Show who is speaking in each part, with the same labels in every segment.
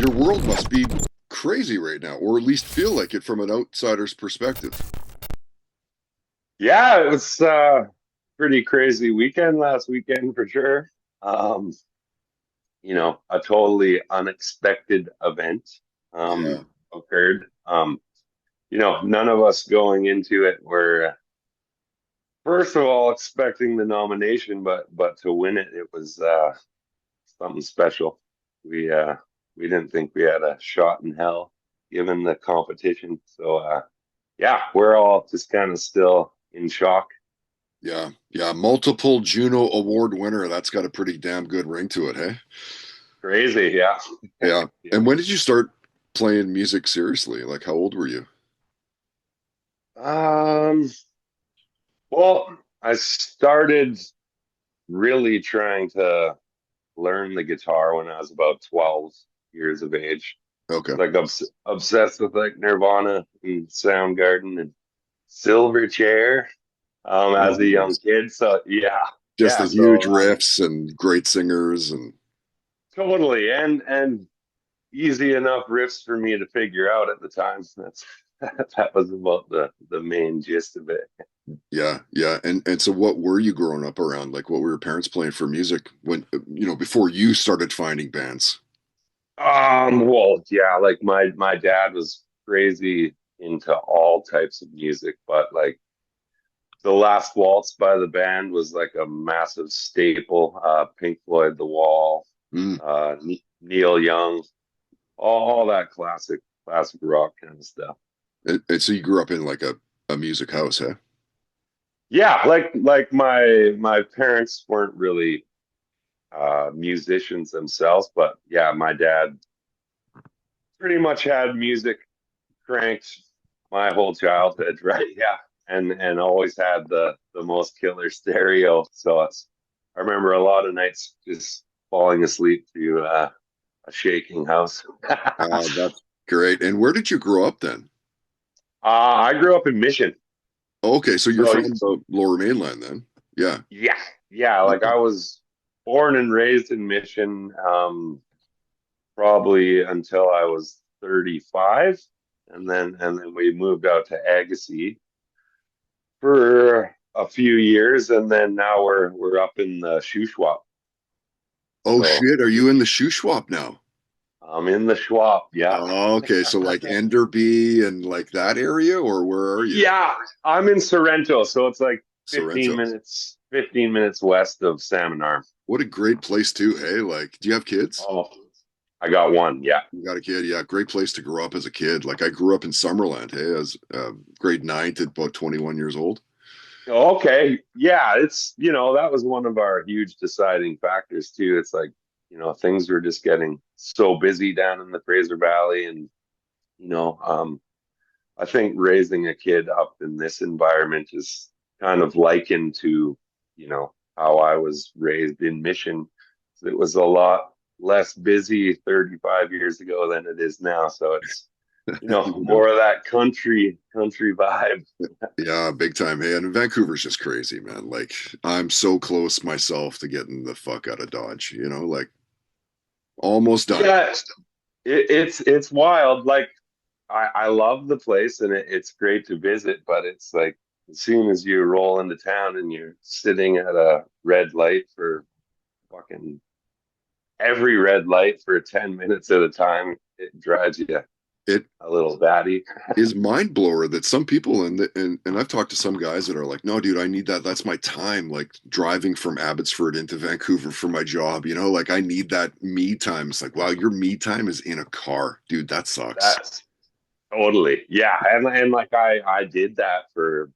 Speaker 1: your world must be crazy right now, or at least feel like it from an outsider's perspective.
Speaker 2: Yeah, it was pretty crazy weekend last weekend for sure. Um, a totally unexpected event
Speaker 1: Yeah.
Speaker 2: occurred. None of us going into it were first of all expecting the nomination, but to win it, it was something special. We uh we didn't think we had a shot in hell given the competition. So yeah, we're all just kind of still in shock.
Speaker 1: Yeah. Yeah. Multiple Juno Award winner. That's got a pretty damn good ring to it, hey?
Speaker 2: Crazy, yeah.
Speaker 1: Yeah.
Speaker 2: Yeah.
Speaker 1: And when did you start playing music seriously? Like, how old were you?
Speaker 2: Um, well, I started really trying to learn the guitar when I was about 12 years of age.
Speaker 1: Okay.
Speaker 2: Like obsessed with like Nirvana and Soundgarden and Silverchair
Speaker 1: Oh,
Speaker 2: as a young
Speaker 1: nice.
Speaker 2: kid. So yeah,
Speaker 1: Just
Speaker 2: yeah.
Speaker 1: the huge
Speaker 2: So
Speaker 1: riffs and great singers and
Speaker 2: totally, and easy enough riffs for me to figure out at the time. That's that was about the main gist of it.
Speaker 1: yeah, yeah. And so what were you growing up around? Like what were your parents playing for music when before you started finding bands?
Speaker 2: Well, yeah, like my dad was crazy into all types of music, but like the Last Waltz by the band was like a massive staple. Pink Floyd, The Wall,
Speaker 1: Mm.
Speaker 2: Neil Young, all that classic rock kind of stuff.
Speaker 1: And so you grew up in like a music house, huh?
Speaker 2: Yeah, like my parents weren't really musicians themselves, but yeah, my dad pretty much had music cranked my whole childhood, right? Yeah, and always had the most killer stereo. So I remember a lot of nights just falling asleep to a shaking house.
Speaker 1: That's great. And where did you grow up then?
Speaker 2: I grew up in Mission,
Speaker 1: Okay, so you're
Speaker 2: so
Speaker 1: from the Lower Mainland then? Yeah.
Speaker 2: yeah, yeah. Like
Speaker 1: Okay.
Speaker 2: I was born and raised in Mission, probably until I was 35, and then we moved out to Agassiz for a few years, and then now we're up in the Shuswap.
Speaker 1: Oh
Speaker 2: So
Speaker 1: shit, are you in the shoe swap now?
Speaker 2: I'm in the Schwab. Yeah,
Speaker 1: Oh, okay, so like Enderby and like that area, or where are you?
Speaker 2: yeah. I'm in Sorrento, so it's like 15
Speaker 1: Sorrento.
Speaker 2: minutes 15 minutes west of Salmon Arm.
Speaker 1: What a great place too, hey? Like, do you have kids?
Speaker 2: Oh, I got one. Yeah.
Speaker 1: You got a kid? Yeah, great place to grow up as a kid. Like I grew up in Summerland, hey, as grade nine to about 21 years old.
Speaker 2: Okay. Yeah, it's that was one of our huge deciding factors too. It's like things were just getting so busy down in the Fraser Valley, and you know, um, I think raising a kid up in this environment is kind of likened to, how I was raised in Mission. It was a lot less busy 35 years ago than it is now. So it's,
Speaker 1: Yeah,
Speaker 2: more of that country vibe.
Speaker 1: yeah, big time. Hey, and Vancouver's just crazy, man. Like I'm so close myself to getting the fuck out of Dodge, like almost done.
Speaker 2: Yeah, it's wild. Like I love the place, and it's great to visit, but it's like as soon as you roll into town and you're sitting at a red light for fucking every red light for 10 minutes at a time, it drives you
Speaker 1: It
Speaker 2: a little batty.
Speaker 1: is mind blower that some people and I've talked to some guys that are like, no, dude, I need that. That's my time. Like driving from Abbotsford into Vancouver for my job, like I need that me time. It's like, wow, your me time is in a car, dude. That sucks.
Speaker 2: That's totally, yeah. And like I did that for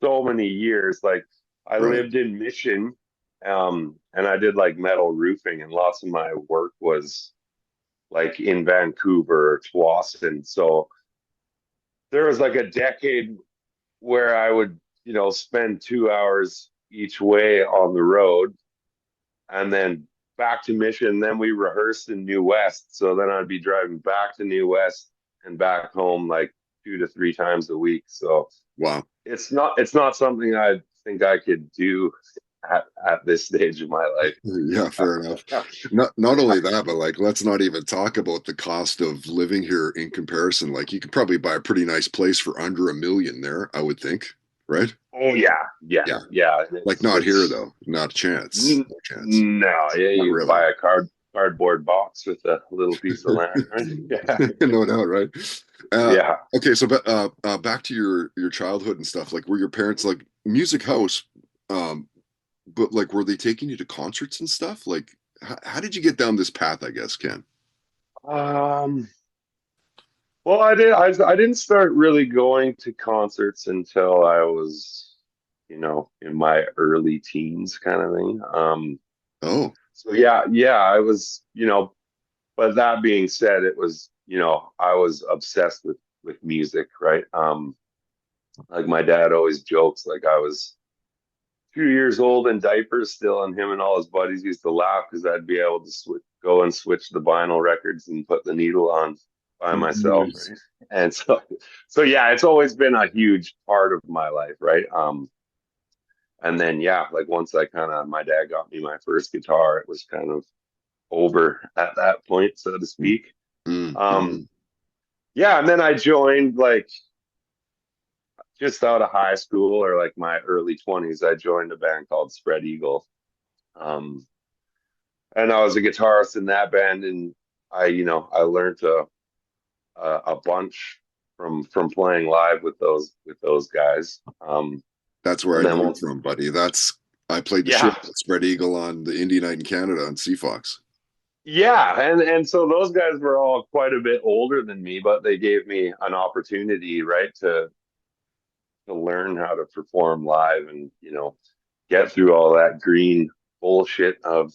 Speaker 2: so many years. Like I
Speaker 1: Right.
Speaker 2: lived in Mission, and I did like metal roofing, and lots of my work was like in Vancouver or Tsawwassen. So there was like a decade where I would, spend 2 hours each way on the road, and then back to Mission. Then we rehearsed in New West. So then I'd be driving back to New West and back home like 2 to 3 times a week. So
Speaker 1: Wow.
Speaker 2: it's not something I think I could do at this stage of my
Speaker 1: Yeah, fair enough.
Speaker 2: life.
Speaker 1: Not only that, but like let's not even talk about the cost of living here in comparison. Like you could probably buy a pretty nice place for under $1 million there, I would think, right?
Speaker 2: Oh yeah, yeah,
Speaker 1: Yeah.
Speaker 2: yeah.
Speaker 1: Like not here though. Not a chance. No chance.
Speaker 2: No, yeah,
Speaker 1: Not
Speaker 2: you
Speaker 1: really.
Speaker 2: buy a cardboard box with a little piece of land, right? Yeah,
Speaker 1: No doubt, right? Uh,
Speaker 2: yeah.
Speaker 1: okay, so back to your childhood and stuff. Like, were your parents like music house? Um, but like, were they taking you to concerts and stuff? Like, how did you get down this path? I guess, Ken.
Speaker 2: Um, well, I didn't start really going to concerts until I was, in my early teens, kind of thing.
Speaker 1: Oh,
Speaker 2: So yeah, I was, but that being said, it was, I was obsessed with music, right? Like my dad always jokes, like I was 2 years old in diapers still, and him and all his buddies used to laugh because I'd be able to go and switch the vinyl records and put the needle on by myself,
Speaker 1: nice.
Speaker 2: right? And so yeah, it's always been a huge part of my life, right? And then yeah, like once my dad got me my first guitar, it was kind of over at that point, so to speak. Um,
Speaker 1: Mm.
Speaker 2: yeah, and then I joined like just out of high school or like my early 20s, I joined a band called Spread Eagle. Um, and I was a guitarist in that band, and I learned a bunch from playing live with those guys.
Speaker 1: That's where I
Speaker 2: And
Speaker 1: know
Speaker 2: then
Speaker 1: you
Speaker 2: once,
Speaker 1: from, buddy. I played the shit
Speaker 2: yeah,
Speaker 1: out of Spread Eagle on the Indie Night in Canada on CFOX.
Speaker 2: yeah, and so those guys were all quite a bit older than me, but they gave me an opportunity, right, to learn how to perform live and get through all that green bullshit of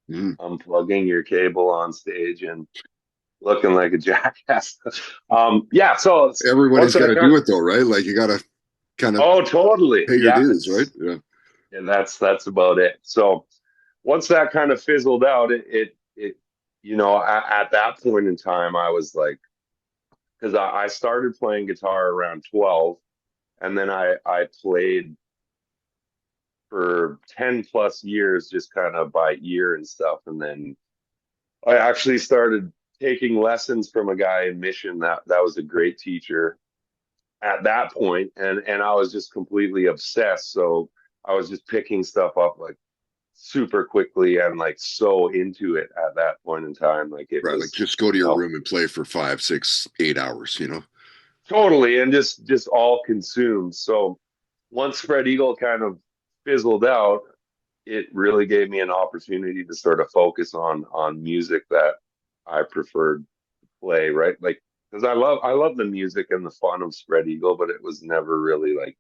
Speaker 1: Mm.
Speaker 2: unplugging your cable on stage and looking like a jackass. Yeah, so
Speaker 1: Everybody's
Speaker 2: once
Speaker 1: got
Speaker 2: I
Speaker 1: to
Speaker 2: kind
Speaker 1: do it though, right? Like you got to kind of
Speaker 2: oh totally,
Speaker 1: pay your
Speaker 2: yeah,
Speaker 1: dues, right?
Speaker 2: it's
Speaker 1: Yeah.
Speaker 2: and that's about it. So once that kind of fizzled out, it at that point in time, I was like, because I started playing guitar around 12, and then I played for 10 plus years just kind of by ear and stuff, and then I actually started taking lessons from a guy in Mission that was a great teacher at that point, and I was just completely obsessed. So I was just picking stuff up like super quickly and like so into it at that point in time. Like it
Speaker 1: Right. Like
Speaker 2: was,
Speaker 1: just go to
Speaker 2: you
Speaker 1: your
Speaker 2: know,
Speaker 1: room and play for 5, 6, 8 hours, you know?
Speaker 2: totally and just all consumed. So once Spread Eagle kind of fizzled out, it really gave me an opportunity to sort of focus on music that I preferred to play, right? Like because I love the music and the fun of Spread Eagle, but it was never really like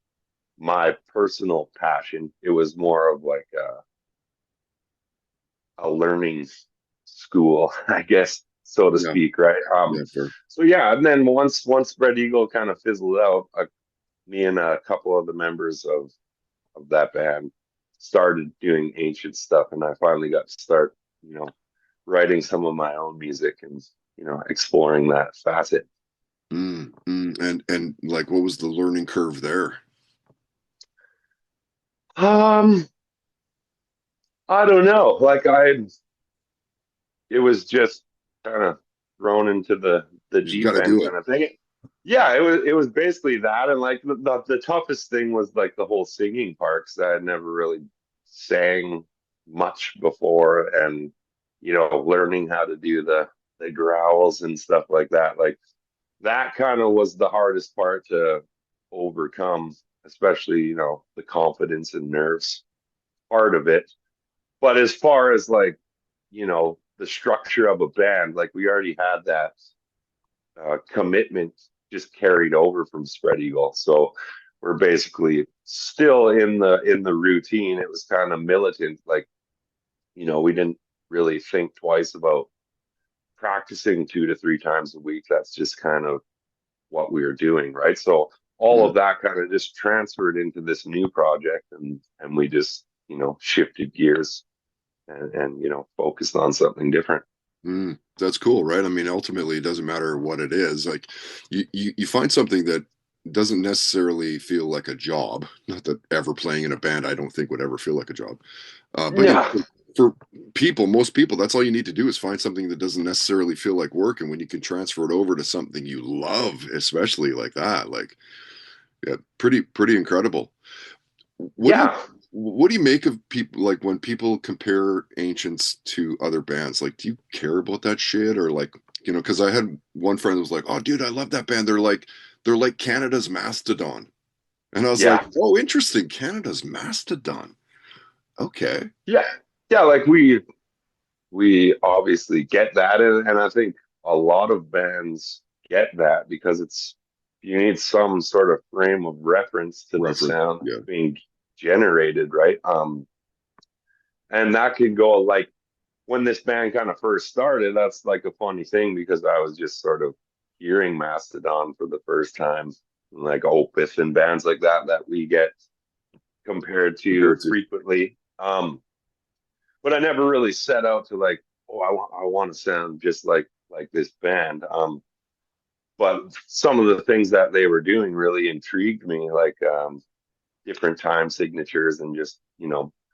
Speaker 2: my personal passion. It was more of like a learning school, I guess, so to
Speaker 1: Yeah.
Speaker 2: speak, right?
Speaker 1: Yeah. Fair.
Speaker 2: So yeah, and then once Spread Eagle kind of fizzled out, me and a couple of the members of that band started doing ancient stuff, and I finally got to start, writing some of my own music and exploring that facet.
Speaker 1: And like, what was the learning curve there?
Speaker 2: Um, I don't know. Like it was just kind of thrown into the
Speaker 1: You just got
Speaker 2: deep
Speaker 1: to
Speaker 2: end
Speaker 1: do it.
Speaker 2: kind of thing. Yeah, it was basically that, and like the toughest thing was like the whole singing part because I had never really sang much before, and learning how to do the growls and stuff like that. Like that kind of was the hardest part to overcome, especially the confidence and nerves part of it. But as far as like the structure of a band, like we already had that commitment just carried over from Spread Eagle. So we're basically still in the routine. It was kind of militant, like we didn't really think twice about practicing 2 to 3 times a week. That's just kind of what we were doing, right? So all of
Speaker 1: Mm,
Speaker 2: that kind of just transferred into this new project, and we just shifted gears and focused on something different.
Speaker 1: that's cool, right? I mean, ultimately, it doesn't matter what it is. Like, you find something that doesn't necessarily feel like a job. Not that ever playing in a band, I don't think would ever feel like a job. But
Speaker 2: No.
Speaker 1: for people, most people, that's all you need to do is find something that doesn't necessarily feel like work. And when you can transfer it over to something you love, especially like that, like, yeah, pretty incredible. What do you
Speaker 2: Yeah.
Speaker 1: what do you make of people like when people compare Ancients to other bands? Like, do you care about that shit or like, because I had one friend that was like, "Oh, dude, I love that band. They're like Canada's Mastodon." And I was like,
Speaker 2: Yeah.
Speaker 1: "Oh, interesting. Canada's Mastodon. Okay."
Speaker 2: Yeah. Yeah. Like we obviously get that, and I think a lot of bands get that because you need some sort of frame of reference to the
Speaker 1: Reference.
Speaker 2: sound
Speaker 1: Yeah.
Speaker 2: being generated, right? And that could go like when this band kind of first started, that's like a funny thing because I was just sort of hearing Mastodon for the first time, like Opeth and bands like that we get compared to
Speaker 1: Compared to.
Speaker 2: frequently. But I never really set out to like, oh, I want to sound just like this band. But some of the things that they were doing really intrigued me, like different time signatures and just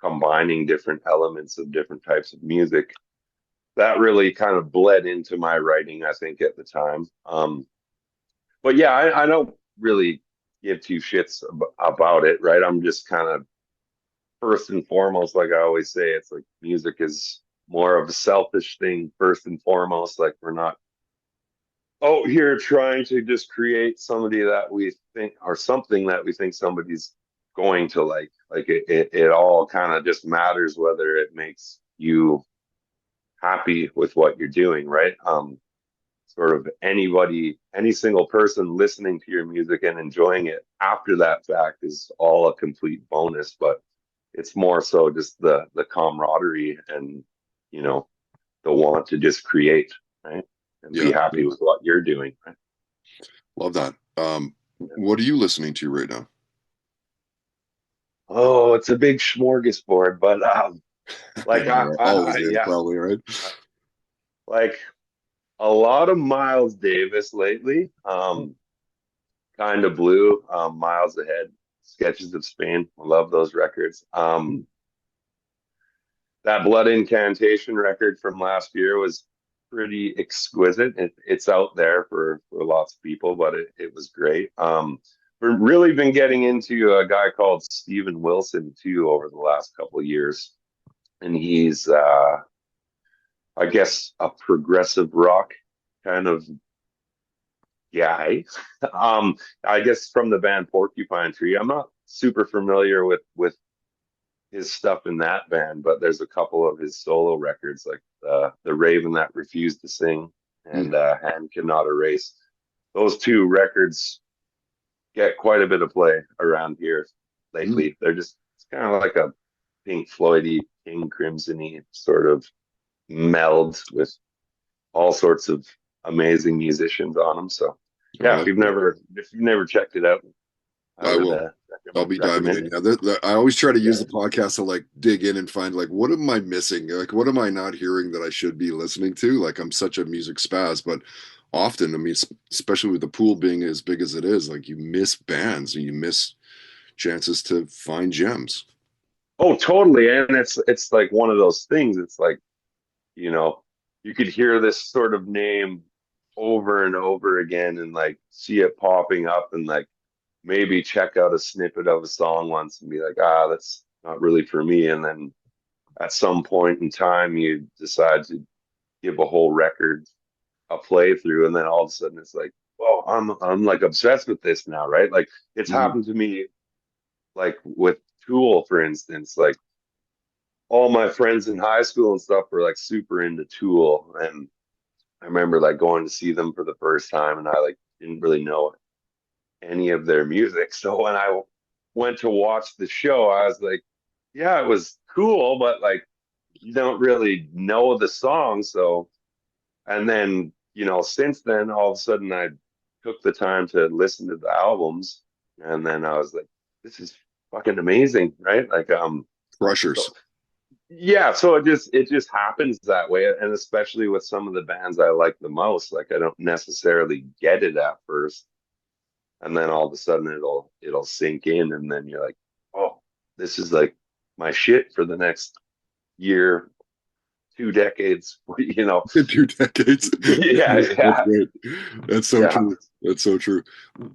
Speaker 2: combining different elements of different types of music. That really kind of bled into my writing, I think, at the time. But yeah, I don't really give two shits about it, right? I'm just kind of first and foremost, like I always say, it's like music is more of a selfish thing first and foremost. Like we're not here trying to just create somebody that we think or something that we think somebody's going to like. Like it all kind of just matters whether it makes you happy with what you're doing, right? Sort of any single person listening to your music and enjoying it after that fact is all a complete bonus, but it's more so just the camaraderie and you know the want to just create, right? And be
Speaker 1: Yeah.
Speaker 2: happy with what you're doing, right?
Speaker 1: Love that. What are you listening to right now?
Speaker 2: Oh, it's a big smorgasbord, but like
Speaker 1: There always is,
Speaker 2: yeah,
Speaker 1: probably, right?
Speaker 2: like a lot of Miles Davis lately. Kind of Blue, Miles Ahead, Sketches of Spain. I love those records. That Blood Incantation record from last year was pretty exquisite. It's out there for lots of people, but it was great. We've really been getting into a guy called Steven Wilson too over the last couple of years, and he's I guess a progressive rock kind of guy. I guess from the band Porcupine Tree. I'm not super familiar with his stuff in that band, but there's a couple of his solo records, like the Raven That Refused to Sing
Speaker 1: Mm.
Speaker 2: and Hand Cannot Erase. Those two records get quite a bit of play around here
Speaker 1: Mm.
Speaker 2: lately. They're just it's kind of like a Pink Floydy, King Crimson-y sort of meld with all sorts of amazing musicians on them. So
Speaker 1: Oh,
Speaker 2: yeah,
Speaker 1: that's cool.
Speaker 2: if you've never checked it out, I
Speaker 1: I
Speaker 2: would
Speaker 1: will. I'll be diving
Speaker 2: recommend
Speaker 1: in.
Speaker 2: it.
Speaker 1: Yeah, I always try to use
Speaker 2: Yeah.
Speaker 1: the podcast to like dig in and find like what am I missing? Like what am I not hearing that I should be listening to? Like I'm such a music spaz, but often, I mean, especially with the pool being as big as it is, like you miss bands and you miss chances to find gems.
Speaker 2: Oh, totally. And it's like one of those things. It's like, you know, you could hear this sort of name over and over again and like see it popping up and like maybe check out a snippet of a song once and be like, that's not really for me. And then at some point in time you decide to give a whole record a playthrough and then all of a sudden it's like, well, I'm like obsessed with this now, right? Like it's
Speaker 1: Mhm.
Speaker 2: happened to me like with Tool, for instance, like all my friends in high school and stuff were like super into Tool, and I remember like going to see them for the first time, and I like didn't really know any of their music. So when I went to watch the show, I was like, yeah, it was cool, but like you don't really know the song. So, and then since then, all of a sudden, I took the time to listen to the albums, and then I was like, this is fucking amazing, right? Like, so
Speaker 1: Crushers.
Speaker 2: yeah, so it just happens that way, and especially with some of the bands I like the most, like I don't necessarily get it at first, and then all of a sudden it'll sink in, and then you're like, oh, this is like my shit for the next year, 2 decades, you know.
Speaker 1: In 2 decades.
Speaker 2: Yeah,
Speaker 1: That's
Speaker 2: yeah,
Speaker 1: great. That's so
Speaker 2: yeah.
Speaker 1: true. That's so true.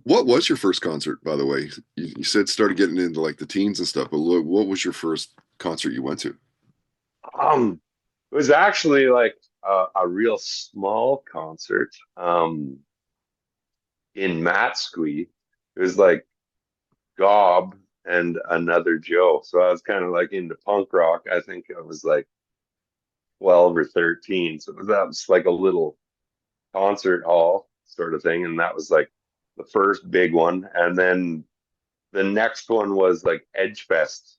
Speaker 1: What was your first concert, by the way? You said started getting into like the teens and stuff, but what was your first concert you went to?
Speaker 2: It was actually like a real small concert in Matsqui. It was like Gob and Another Joe. So I was kind of like into punk rock. I think I was like 12 or 13. So that was like a little concert hall sort of thing. And that was like the first big one. And then the next one was like Edgefest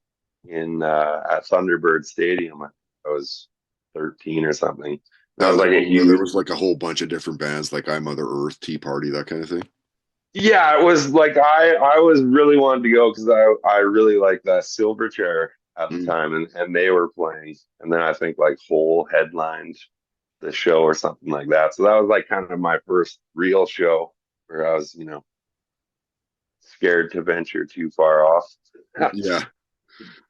Speaker 2: in at Thunderbird Stadium. I was 13 or something. That
Speaker 1: That
Speaker 2: was
Speaker 1: was
Speaker 2: like a
Speaker 1: where there
Speaker 2: huge.
Speaker 1: was like a whole bunch of different bands, like I Mother Earth, Tea Party, that kind of thing.
Speaker 2: Yeah, it was like I was really wanted to go because I really liked that Silverchair at the
Speaker 1: Mm.
Speaker 2: time, and they were playing, and then I think like Hole headlined the show or something like that. So that was like kind of my first real show where I was, scared to venture too far off.
Speaker 1: Yeah,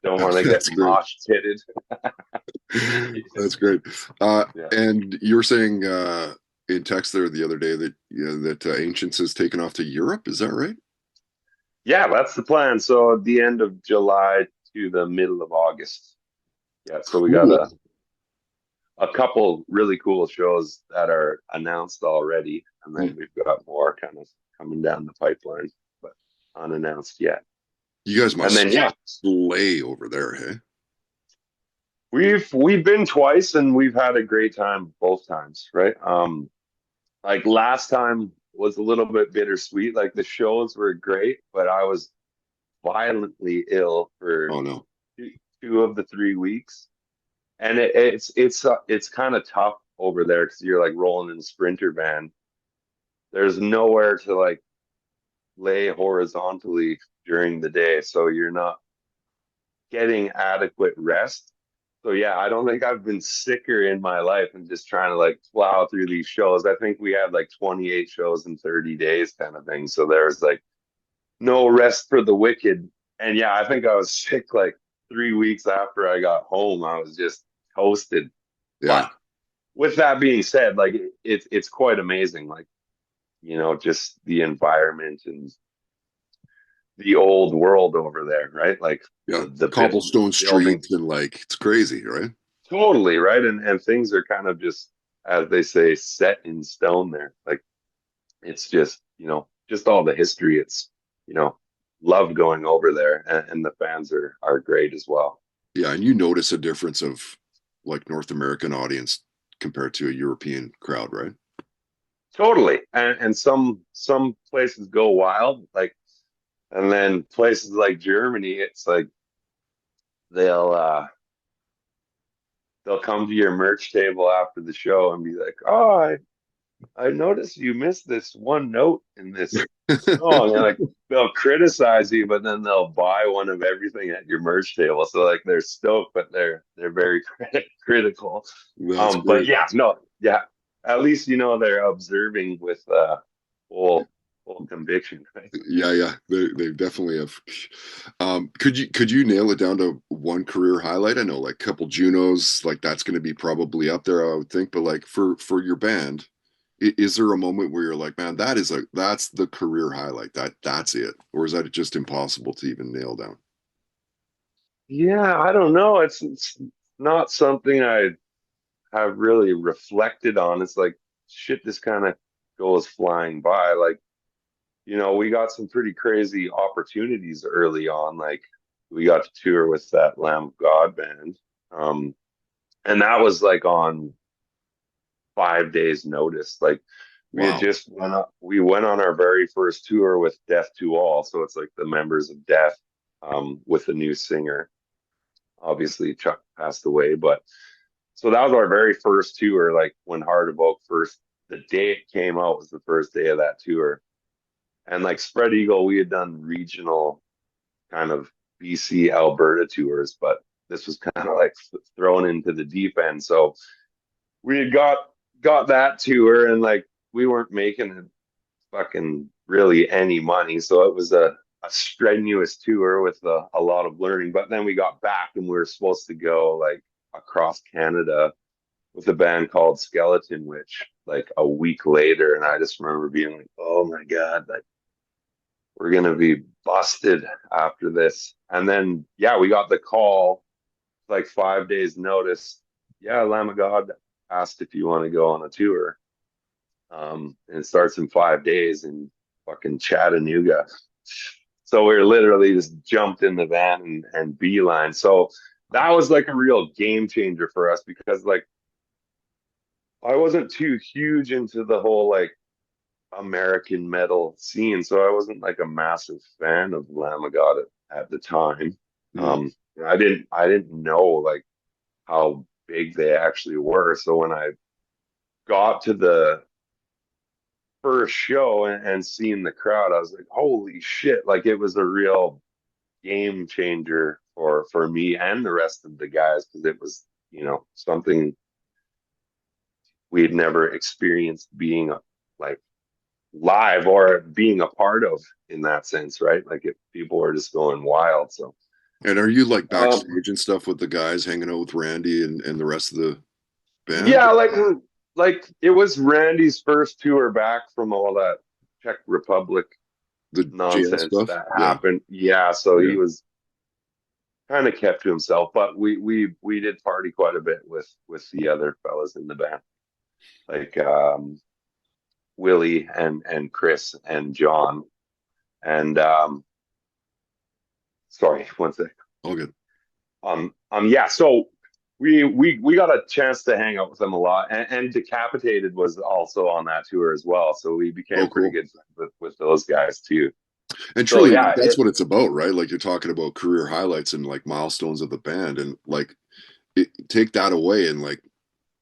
Speaker 2: Don't want to get
Speaker 1: that's great.
Speaker 2: mosh pitted.
Speaker 1: That's great.
Speaker 2: Yeah.
Speaker 1: And you were saying in text there the other day that that Ancients has taken off to Europe. Is that right?
Speaker 2: Yeah, that's the plan. So at the end of July to the middle of August. Yeah, so we got
Speaker 1: Cool.
Speaker 2: a couple really cool shows that are announced already, and then we've got more kind of coming down the pipeline, but unannounced yet.
Speaker 1: You guys
Speaker 2: And then
Speaker 1: must
Speaker 2: yeah,
Speaker 1: slay over there, hey?
Speaker 2: we've been twice and we've had a great time both times, right? Like last time was a little bit bittersweet. Like the shows were great, but I was violently ill for
Speaker 1: Oh no.
Speaker 2: two, 2 of the 3 weeks. And it's kind of tough over there because you're like rolling in a sprinter van. There's nowhere to like lay horizontally during the day, so you're not getting adequate rest. So yeah, I don't think I've been sicker in my life and just trying to like plow through these shows. I think we had like 28 shows in 30 days kind of thing. So there's like no rest for the wicked. And yeah, I think I was sick like 3 weeks after I got home. I was just toasted. But
Speaker 1: Yeah.
Speaker 2: with that being said, like it's quite amazing. Like, just the environment and the old world over there, right? Like
Speaker 1: Yeah.
Speaker 2: the
Speaker 1: Cobblestone
Speaker 2: buildings,
Speaker 1: streets and like it's crazy, right?
Speaker 2: totally, right? And things are kind of just, as they say, set in stone there. Like it's just, just all the history. It's, you know, love going over there, and the fans are great as well.
Speaker 1: Yeah, and you notice a difference of like North American audience compared to a European crowd, right?
Speaker 2: Totally. And some places go wild, like, and then places like Germany, it's like they'll uh they'll come to your merch table after the show and be like, "Oh, I noticed you missed this one note in this song." And like they'll criticize you, but then they'll buy one of everything at your merch table. So like they're stoked, but they're very critical.
Speaker 1: That's
Speaker 2: But
Speaker 1: great.
Speaker 2: yeah, no, yeah. At least they're observing with full full conviction, right?
Speaker 1: Yeah, yeah, they definitely have. Could you nail it down to one career highlight? I know like a couple Junos, like that's going to be probably up there, I would think. But like for your band, is there a moment where you're like, man, that's the career highlight. That's it, or is that just impossible to even nail down?
Speaker 2: Yeah, I don't know. It's not something I have really reflected on. It's like shit just kind of goes flying by. Like, we got some pretty crazy opportunities early on. Like we got to tour with that Lamb of God band. Um, and that was like on 5 days notice. Like
Speaker 1: Wow.
Speaker 2: we went on our very first tour with Death to All. So it's like the members of Death, with a new singer. Obviously Chuck passed away, but so that was our very first tour. Like when Heart of Oak first, the day it came out was the first day of that tour. And like Spread Eagle, we had done regional kind of BC Alberta tours, but this was kind of like thrown into the deep end. So we had got that tour, and like we weren't making it fucking really any money. So it was a strenuous tour with a lot of learning. But then we got back and we were supposed to go like across Canada with a band called Skeleton Witch like a week later. And I just remember being like, oh my God, like we're gonna be busted after this. And then yeah, we got the call like 5 days notice. Yeah, Lamb of God asked if you want to go on a tour. And it starts in 5 days in fucking Chattanooga. So we are literally just jumped in the van and beeline. So that was like a real game changer for us because like I wasn't too huge into the whole like American metal scene, so I wasn't like a massive fan of Lamb of God at the time.
Speaker 1: Mm.
Speaker 2: I didn't know like how big they actually were. So when I got to the first show and seeing the crowd, I was like, holy shit, like it was a real game changer for me and the rest of the guys because it was, something we had never experienced being like live or being a part of in that sense, right? Like if people were just going wild. So
Speaker 1: And are you like
Speaker 2: um
Speaker 1: backstage and stuff with the guys hanging out with Randy and the rest of the band?
Speaker 2: yeah, like it was Randy's first tour back from all that Czech Republic
Speaker 1: The jail
Speaker 2: nonsense
Speaker 1: stuff?
Speaker 2: that
Speaker 1: Yeah.
Speaker 2: happened. Yeah, so he
Speaker 1: Yeah.
Speaker 2: was kind of kept to himself, but we did party quite a bit with the other fellas in the band, like Willie and Chris and John and sorry, one sec.
Speaker 1: All good.
Speaker 2: Yeah, so we got a chance to hang out with them a lot, and Decapitated was also on that tour as well, so we
Speaker 1: Oh,
Speaker 2: became pretty
Speaker 1: cool.
Speaker 2: good friends with those guys too.
Speaker 1: And
Speaker 2: So
Speaker 1: truly,
Speaker 2: yeah,
Speaker 1: that's what it's about, right? Like you're talking about career highlights and like milestones of the band, and like take that away, and like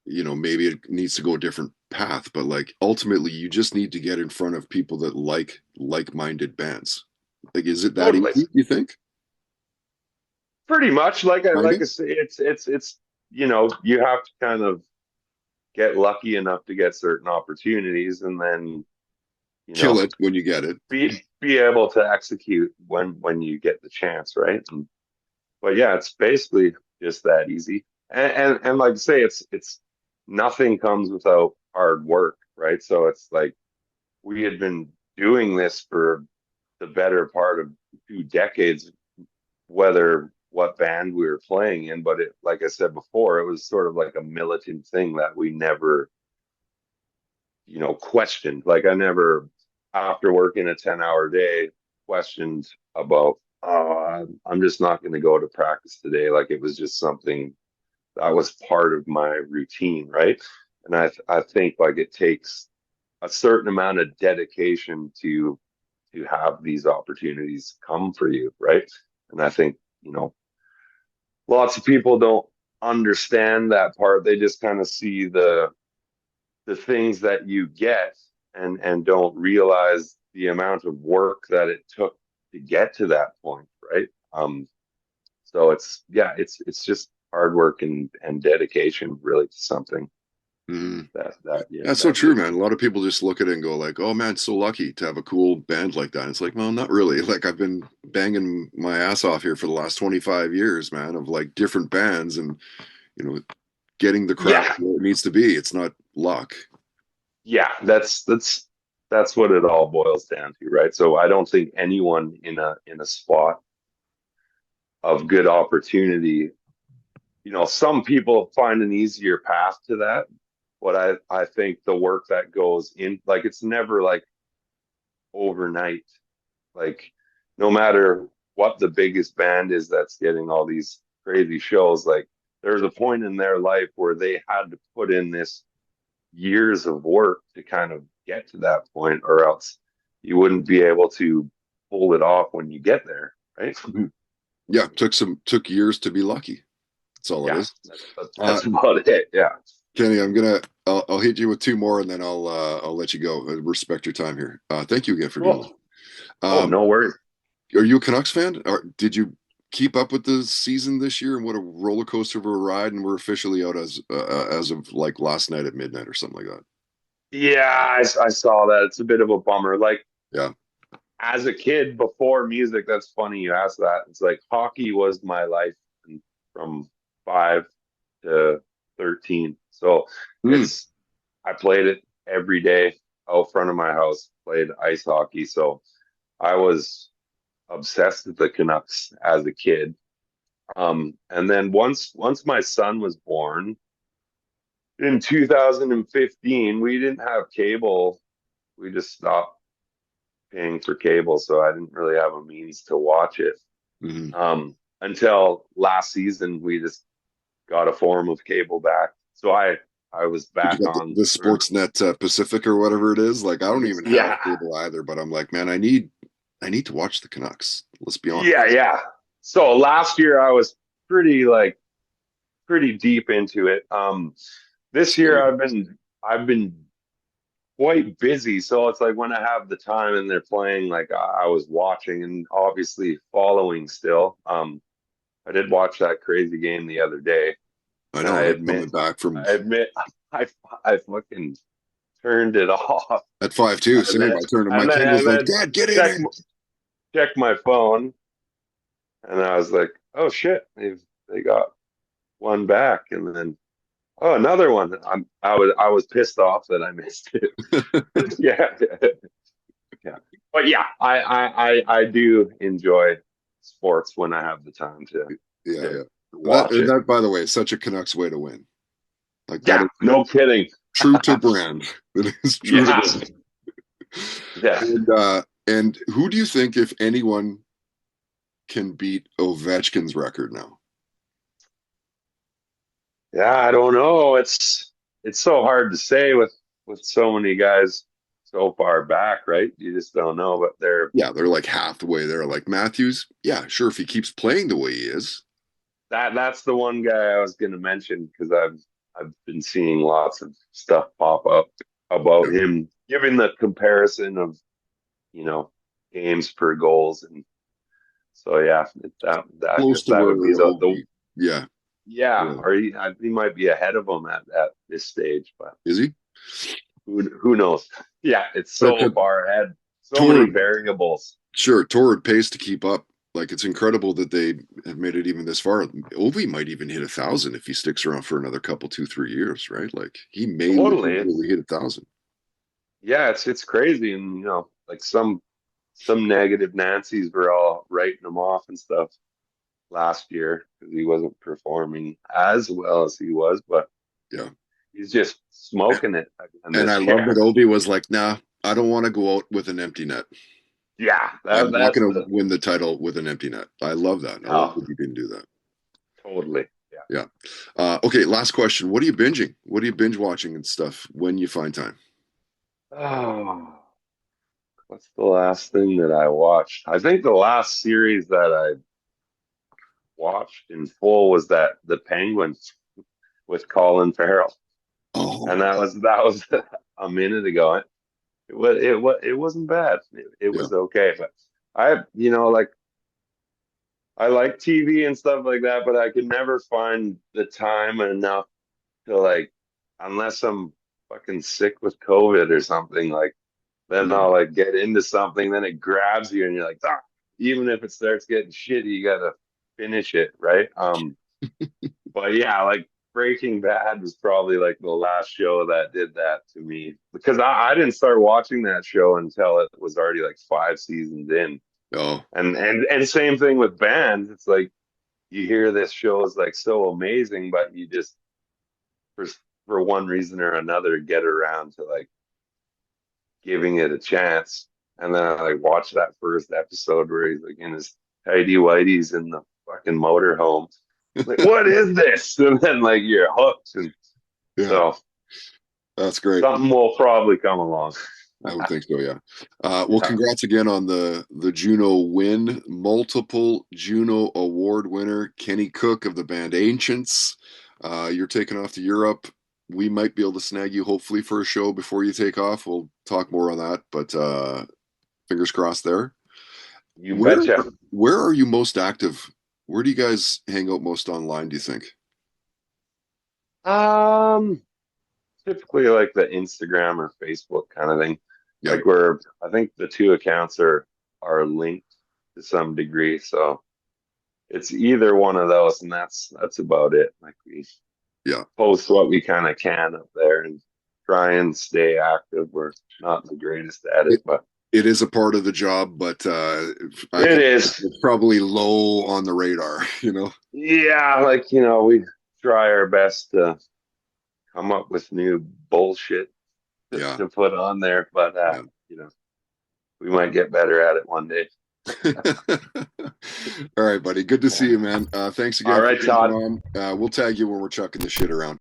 Speaker 1: maybe it needs to go a different path, but like ultimately, you just need to get in front of people that like-minded bands. Like, is it that
Speaker 2: totally,
Speaker 1: easy? You think?
Speaker 2: pretty much like I
Speaker 1: Kind
Speaker 2: like
Speaker 1: of
Speaker 2: I say, it's you have to kind of get lucky enough to get certain opportunities, and then you
Speaker 1: kill
Speaker 2: know
Speaker 1: it when you get it.
Speaker 2: be able to execute when you get the chance, right? But yeah, it's basically just that easy. And like I say, it's nothing comes without hard work, right? So it's like we had been doing this for the better part of 2 decades, whether what band we were playing in, but it, like I said before, it was sort of like a militant thing that we never, questioned. Like I never, after working a 10-hour day, questioned about, oh, I'm just not going to go to practice today. Like it was just something that was part of my routine, right? And I think like it takes a certain amount of dedication to have these opportunities come for you, right? And I think, lots of people don't understand that part. They just kind of see the things that you get and don't realize the amount of work that it took to get to that point, right? So it's yeah, it's just hard work and dedication really to something
Speaker 1: Mhm.
Speaker 2: that yeah
Speaker 1: That's so
Speaker 2: that
Speaker 1: true,
Speaker 2: makes
Speaker 1: man. A lot of people just look at it and go like, "Oh man, so lucky to have a cool band like that." And it's like, well, not really. Like I've been banging my ass off here for the last 25 years, man, of like different bands and you know, getting the craft
Speaker 2: yeah
Speaker 1: where it needs to be. It's not luck.
Speaker 2: yeah that's what it all boils down to, right? So I don't think anyone in a spot of good opportunity, some people find an easier path to that, but I think the work that goes in, like it's never like overnight. Like no matter what the biggest band is that's getting all these crazy shows, like there's a point in their life where they had to put in this years of work to kind of get to that point, or else you wouldn't be able to pull it off when you get there, right?
Speaker 1: Mhm. Yeah, took years to be lucky. That's all it
Speaker 2: Yeah,
Speaker 1: is.
Speaker 2: that's about it. Yeah.
Speaker 1: Kenny, I'll hit you with two more and then I'll let you go. I respect your time here. Thank you again for doing this.
Speaker 2: Cool. Oh,
Speaker 1: Um,
Speaker 2: no worries.
Speaker 1: are you a Canucks fan? Or did you keep up with the season this year? And what a roller coaster of a ride! And we're officially out as of like last night at midnight or something like that.
Speaker 2: Yeah, I saw that. It's a bit of a bummer. Like
Speaker 1: Yeah.
Speaker 2: As a kid before music, that's funny you asked that. It's like hockey was my life from 5 to 13. So
Speaker 1: Mm.
Speaker 2: it's I played it every day out front of my house, played ice hockey. So I was obsessed with the Canucks as a kid. And then once my son was born in 2015, we didn't have cable. We just stopped paying for cable, so I didn't really have a means to watch it.
Speaker 1: Mm-hmm.
Speaker 2: Until last season, we just got a form of cable back. So I was
Speaker 1: Did you
Speaker 2: back
Speaker 1: get
Speaker 2: on
Speaker 1: the
Speaker 2: for
Speaker 1: Sportsnet Pacific or whatever it is? Like, I don't even have
Speaker 2: yeah,
Speaker 1: cable either, but I'm like, man, I need to watch the Canucks. Let's be honest.
Speaker 2: yeah. So last year I was pretty like pretty deep into it. This year
Speaker 1: Same.
Speaker 2: I've been quite busy, so it's like when I have the time and they're playing, like I was watching and obviously following still. I did watch that crazy game the other day,
Speaker 1: I
Speaker 2: and
Speaker 1: know, right? Coming back from
Speaker 2: I admit, I, I fucking turned it off,
Speaker 1: at 5-2,
Speaker 2: and
Speaker 1: same.
Speaker 2: then
Speaker 1: I turned, my kid was
Speaker 2: and
Speaker 1: like,
Speaker 2: then
Speaker 1: Dad, get in
Speaker 2: check
Speaker 1: here.
Speaker 2: check my phone, and I was like, oh shit, they got one back, and then oh another one. I was pissed off that I missed it. Yeah, yeah. But yeah, I do enjoy sports when I have the time
Speaker 1: Yeah,
Speaker 2: to
Speaker 1: yeah.
Speaker 2: watch
Speaker 1: And
Speaker 2: it.
Speaker 1: that, by the way, is such a Canucks way to win. Like, that
Speaker 2: Yeah,
Speaker 1: is
Speaker 2: no kidding.
Speaker 1: true to brand. It is true to
Speaker 2: Yeah,
Speaker 1: brand.
Speaker 2: yeah,
Speaker 1: And who do you think, if anyone, can beat Ovechkin's record now?
Speaker 2: yeah. I don't know. It's so hard to say with so many guys so far back, right? You just don't know. But
Speaker 1: Yeah, they're like half the way there. Like Matthews, yeah, sure, if he keeps playing the way he is.
Speaker 2: that's the one guy I was going to mention because I've been seeing lots of stuff pop up
Speaker 1: Yeah.
Speaker 2: about him, giving the comparison of you know games per goals, and so yeah, I
Speaker 1: Close
Speaker 2: guess
Speaker 1: to
Speaker 2: that
Speaker 1: where
Speaker 2: would be the
Speaker 1: Ovi. Yeah,
Speaker 2: yeah,
Speaker 1: yeah.
Speaker 2: or he might be ahead of him at this stage, but
Speaker 1: Is he?
Speaker 2: who knows? Yeah, it's
Speaker 1: But
Speaker 2: so far ahead, so many
Speaker 1: Torrid,
Speaker 2: variables.
Speaker 1: sure, Torrid pays to keep up. Like, it's incredible that they have made it even this far. Ovi might even hit 1,000 if he sticks around for another couple, 2, 3 years, right? Like, he may
Speaker 2: Totally,
Speaker 1: legitimately hit 1,000.
Speaker 2: yeah, it's crazy, and like some negative Nancy's were all writing him off and stuff last year because he wasn't performing as well as he was, but
Speaker 1: Yeah.
Speaker 2: he's just smoking it again
Speaker 1: And I
Speaker 2: this
Speaker 1: love that
Speaker 2: year.
Speaker 1: Ovi was like, nah, I don't want to go out with an empty net.
Speaker 2: Yeah,
Speaker 1: I'm not
Speaker 2: that's
Speaker 1: going to
Speaker 2: the
Speaker 1: win the title with an empty net. I love that. I love
Speaker 2: no,
Speaker 1: that you didn't do that.
Speaker 2: totally. Yeah.
Speaker 1: Yeah. Okay, last question. What are you binging? What are you binge watching and stuff when you find time?
Speaker 2: Oh, what's the last thing that I watched? I think the last series that I watched in full was that The Penguins with Colin Farrell, and
Speaker 1: Oh,
Speaker 2: that was a minute ago. It wasn't bad. It
Speaker 1: yeah.
Speaker 2: was okay, but like I like TV and stuff like that, but I can never find the time enough to like unless I'm fucking sick with COVID or something like then
Speaker 1: Mm.
Speaker 2: I'll like get into something, then it grabs you and you're like, ah, even if it starts getting shitty, you gotta finish it, right? But yeah, like Breaking Bad was probably like the last show that did that to me because I didn't start watching that show until it was already like 5 seasons in.
Speaker 1: Oh,
Speaker 2: And same thing with bands. It's like you hear this show is like so amazing, but you just for for one reason or another get around to like giving it a chance. And then I like watched that first episode where he's like in his tidy whities in the fucking motorhome. Like, what is this? And then like you're hooked. And
Speaker 1: yeah.
Speaker 2: so
Speaker 1: That's great.
Speaker 2: something will probably come along.
Speaker 1: I would think so, yeah. Well,
Speaker 2: Yeah.
Speaker 1: congrats again on the Juno win. Multiple Juno Award winner, Kenny Cook of the band Ancients. You're taking off to Europe. We might be able to snag you hopefully for a show before you take off. We'll talk more on that, but fingers crossed there.
Speaker 2: You
Speaker 1: Where
Speaker 2: betcha.
Speaker 1: where are you most active? Where do you guys hang out most online, do you think?
Speaker 2: Um, Typically like the Instagram or Facebook kind of thing.
Speaker 1: Yep.
Speaker 2: Like I think the two accounts are linked to some degree. So it's either one of those, and that's about it. Like we
Speaker 1: Yeah.
Speaker 2: post what we kind of can up there and try and stay active. We're not the greatest at it,
Speaker 1: It,
Speaker 2: but
Speaker 1: it is a part of the job, but I
Speaker 2: it
Speaker 1: can.
Speaker 2: is.
Speaker 1: It's probably low on the radar.
Speaker 2: Yeah, like we try our best to come up with new bullshit
Speaker 1: Yeah.
Speaker 2: to put on there, but
Speaker 1: Yeah.
Speaker 2: we might get better at it one day.
Speaker 1: All right, buddy. Good to see you, man. Thanks
Speaker 2: All
Speaker 1: again for
Speaker 2: right,
Speaker 1: jumping
Speaker 2: Todd.
Speaker 1: on. We'll tag you when we're chucking the shit around.